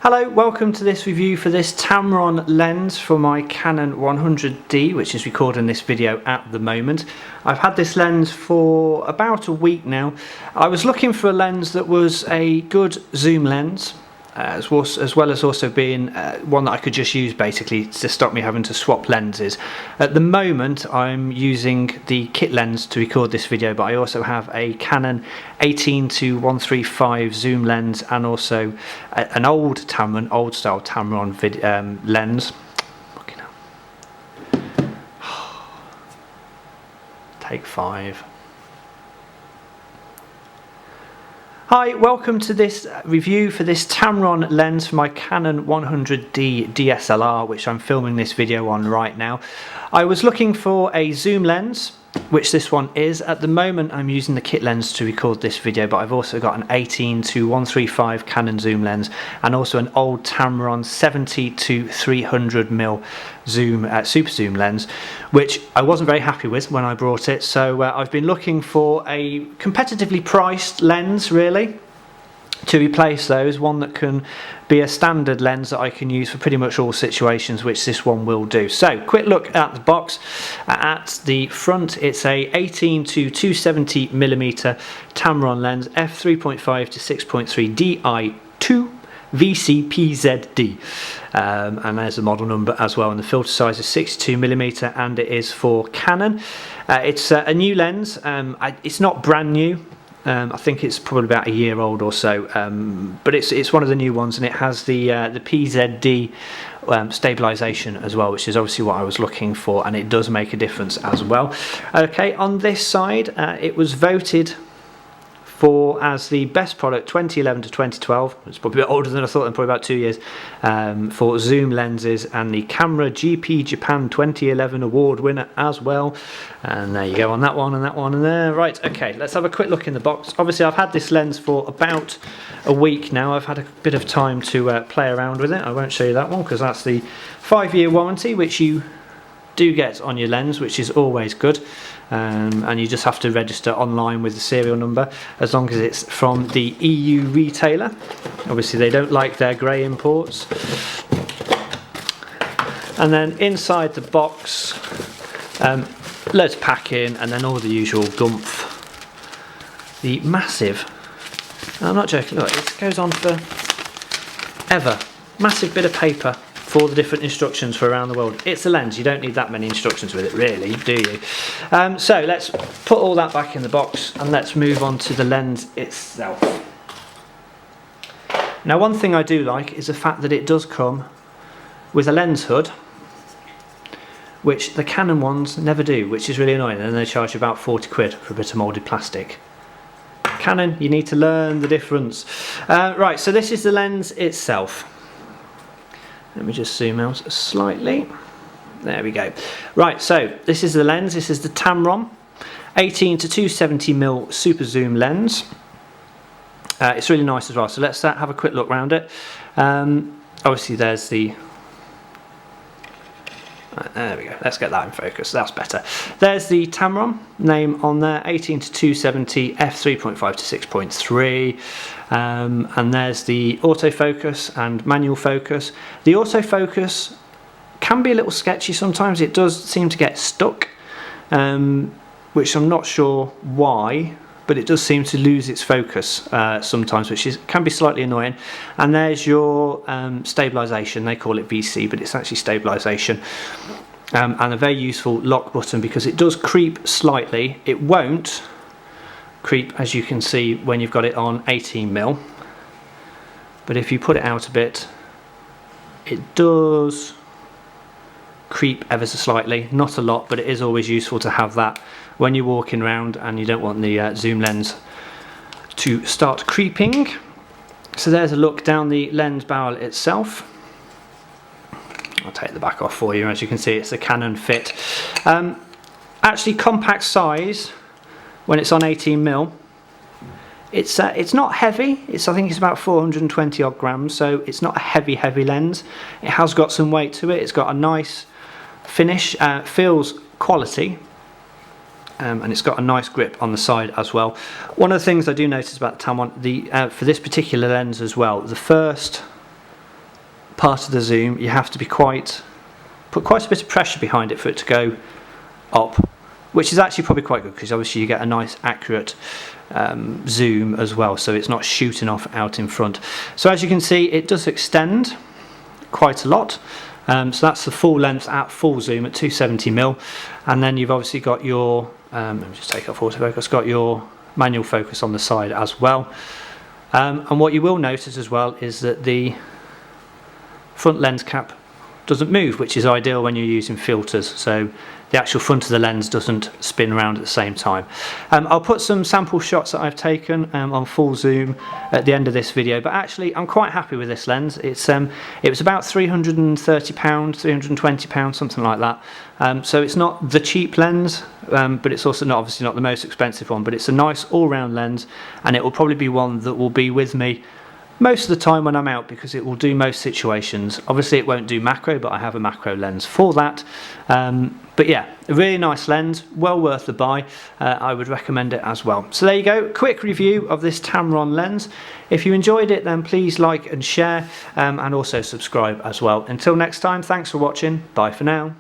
Hello, welcome to this review for this Tamron lens for my Canon 100D, which is recording this video at the moment. I've had this lens for about a week now. I was looking for a lens that was a good zoom lens, as well as also being one that I could just use basically to stop me having to swap lenses. At the moment I'm using the kit lens to record this video, but I also have a Canon 18-135 zoom lens and also an old style Tamron lens. Take 5. Hi, welcome to this review for this Tamron lens for my Canon 100D DSLR, which I'm filming this video on right now. I was looking for a zoom lens, which this one is. At the moment I'm using the kit lens to record this video, but I've also got an 18-135 Canon zoom lens and also an old Tamron 70-300mm zoom super zoom lens, which I wasn't very happy with when I brought it. So I've been looking for a competitively priced lens really to replace those, one that can be a standard lens that I can use for pretty much all situations, which this one will do. So quick look at the box. At the front it's a 18-270mm Tamron lens f3.5 to 6.3 II VC PZD, and there's the model number as well, and the filter size is 62mm and it is for Canon. It's a new lens. It's not brand new. I think it's probably about a year old or so, but it's one of the new ones, and it has the PZD stabilization as well, which is obviously what I was looking for, and it does make a difference as well. Okay, on this side, it was voted for as the best product 2011 to 2012. It's probably a bit older than I thought, and probably about 2 years, for zoom lenses, and the Camera GP Japan 2011 award winner as well. And there you go on that one and that one and there. Right, okay, let's have a quick look in the box. Obviously I've had this lens for about a week now. I've had a bit of time to play around with it. I won't show you that one because that's the 5-year warranty, which you do get on your lens, which is always good. And you just have to register online with the serial number, as long as it's from the EU retailer. Obviously they don't like their grey imports. And then inside the box, loads of packing, and then all the usual gumph. The massive, I'm not joking, look, it goes on for ever. Massive bit of paper for the different instructions for around the world. It's a lens, you don't need that many instructions with it really, do you? So let's put all that back in the box and let's move on to the lens itself. Now, one thing I do like is the fact that it does come with a lens hood, which the Canon ones never do, which is really annoying, and they charge you about 40 quid for a bit of moulded plastic. Canon, you need to learn the difference. Right, so this is the lens itself. Let me just zoom out slightly. There we go. Right, so this is the lens. This is the Tamron 18-270mm super zoom lens. It's really nice as well. So let's have a quick look around it. Obviously there's the... there we go. Let's get that in focus. That's better. There's the Tamron name on there, 18-270 f3.5 to 6.3. And there's the autofocus and manual focus. The autofocus can be a little sketchy sometimes. It does seem to get stuck, which I'm not sure why, but it does seem to lose its focus sometimes, which can be slightly annoying. And there's your stabilization. They call it VC, but it's actually stabilization. And a very useful lock button, because it does creep slightly. It won't creep, as you can see, when you've got it on 18mm, but if you put it out a bit, it does creep ever so slightly. Not a lot, but it is always useful to have that when you're walking around and you don't want the zoom lens to start creeping. So there's a look down the lens barrel itself. I'll take the back off for you. As you can see, it's a Canon fit. Actually compact size when it's on 18mm. It's not heavy. I think it's about 420 odd grams, so it's not a heavy lens. It has got some weight to it. It's got a nice finish, feels quality, and it's got a nice grip on the side as well. One of the things I do notice about the Tamron, for this particular lens as well, the first part of the zoom, you have to be put quite a bit of pressure behind it for it to go up, which is actually probably quite good, because obviously you get a nice accurate zoom as well, so it's not shooting off out in front. So as you can see, it does extend quite a lot. So that's the full length at full zoom at 270mm, and then you've obviously got your let me just take off autofocus, got your manual focus on the side as well. And what you will notice as well is that the front lens cap doesn't move, which is ideal when you're using filters, so the actual front of the lens doesn't spin around at the same time. I'll put some sample shots that I've taken on full zoom at the end of this video, but actually I'm quite happy with this lens. It was about £330, £320, something like that. So it's not the cheap lens, but it's also obviously not the most expensive one, but it's a nice all-round lens, and it will probably be one that will be with me most of the time when I'm out, because it will do most situations. Obviously it won't do macro, but I have a macro lens for that. But yeah, a really nice lens, well worth the buy. I would recommend it as well. So there you go, quick review of this Tamron lens. If you enjoyed it, then please like and share, and also subscribe as well. Until next time, thanks for watching, bye for now.